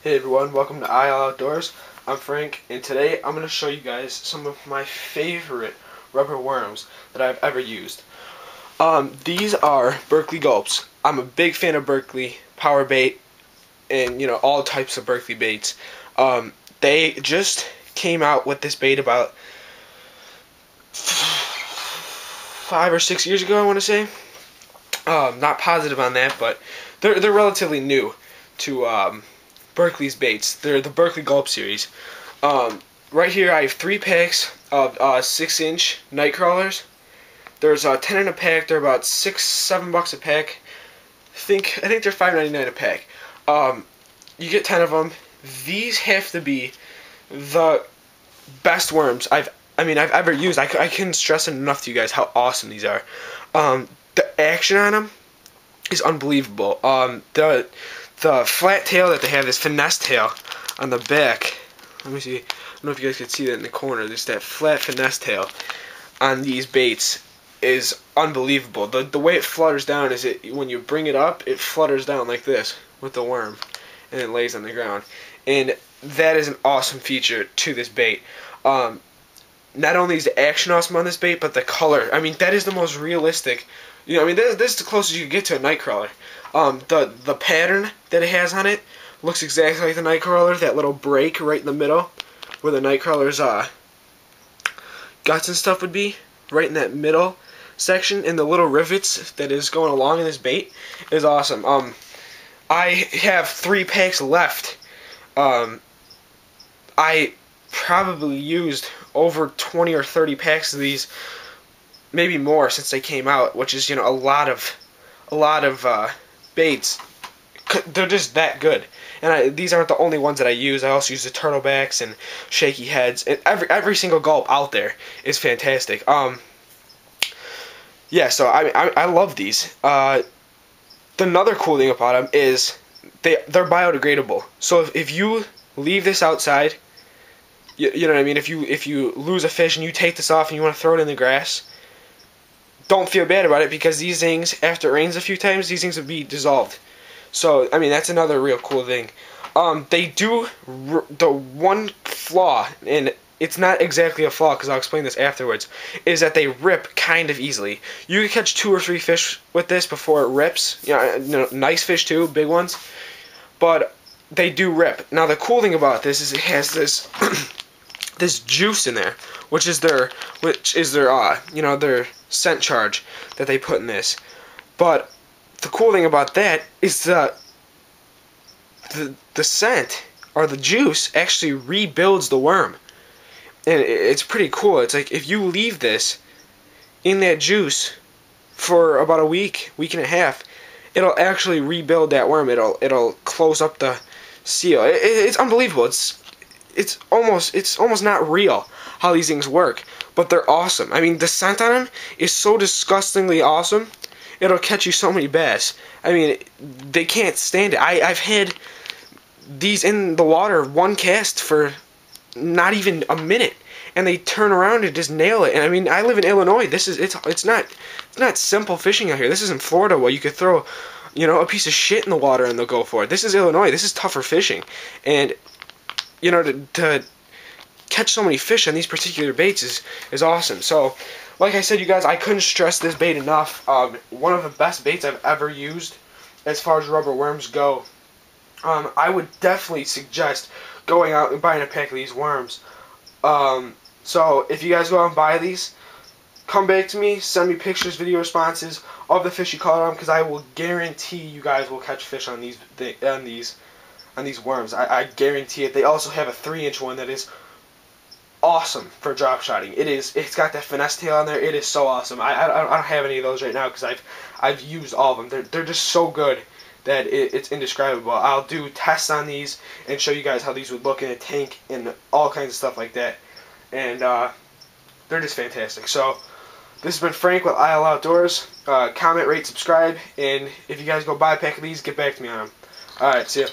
Hey everyone, welcome to IL Outdoors. I'm Frank, and today I'm going to show you guys some of my favorite rubber worms that I've ever used. These are Berkley Gulps. I'm a big fan of Berkley power bait and all types of Berkley baits. They just came out with this bait about 5 or 6 years ago, I want to say. Not positive on that, but they're relatively new to Berkley's baits. They're the Berkley Gulp series. Right here I have 3 packs of 6-inch night crawlers. There's 10 in a pack. They're about $6-7 a pack. I think they're $5.99 a pack. You get 10 of them. These have to be the best worms I've ever used. I couldn't stress it enough to you guys how awesome these are. The action on them is unbelievable. The flat tail that they have, this finesse tail on the back. Let me see. I don't know if you guys can see that in the corner. There's that flat finesse tail on these baits is unbelievable. The way it flutters down is when you bring it up, it flutters down like this with the worm, and it lays on the ground. And that is an awesome feature to this bait. Not only is the action awesome on this bait, but the color. That is the most realistic. This is the closest you can get to a night crawler. The pattern that it has on it looks exactly like the night crawler. That little break right in the middle, where the night crawler's guts and stuff would be, right in that middle section, and the little rivets that is going along in this bait is awesome. I have 3 packs left. I probably used over 20 or 30 packs of these, maybe more, since they came out, which is a lot of baits. They're just that good. And these aren't the only ones that I use. I also use the turtlebacks and shaky heads, and every single Gulp out there is fantastic. Yeah, so I love these. Another cool thing about them is they're biodegradable. So if you leave this outside, you know what I mean? If you lose a fish and you take this off and you want to throw it in the grass, don't feel bad about it, because these things, after it rains a few times, these things will be dissolved. So that's another real cool thing. They do the one flaw, and it's not exactly a flaw, because I'll explain this afterwards, is that they rip kind of easily. You can catch 2 or 3 fish with this before it rips. Nice fish too, big ones, but they do rip. Now the cool thing about this is it has this this juice in there, which is their their scent charge that they put in this. But the cool thing about that is the scent, or the juice, actually rebuilds the worm. And it's pretty cool. It's like if you leave this in that juice for about a week and a half, it'll actually rebuild that worm. It'll close up the seal. It's unbelievable. It's almost not real how these things work, but they're awesome. The scent on them is so disgustingly awesome. It'll catch you so many bass. They can't stand it. I've had these in the water one cast for not even a minute, and they turn around and just nail it. And I live in Illinois. It's not simple fishing out here. This isn't Florida where you could throw a piece of shit in the water and they'll go for it. This is Illinois. This is tougher fishing, and to catch so many fish on these particular baits is awesome. So, like I said, you guys, I couldn't stress this bait enough. One of the best baits I've ever used as far as rubber worms go. I would definitely suggest going out and buying a pack of these worms. So if you guys go out and buy these, come back to me, send me pictures, video responses of the fish you caught on, because I will guarantee you guys will catch fish on these worms. I guarantee it. They also have a 3-inch one that is awesome for drop shotting. It's got that finesse tail on there. It is so awesome. I don't have any of those right now because I've used all of them. They're just so good that it's indescribable. I'll do tests on these and show you guys how these would look in a tank and all kinds of stuff like that. And they're just fantastic. So this has been Frank with IL Outdoors. Comment, rate, subscribe, and if you guys go buy a pack of these, get back to me on them. Alright, see ya.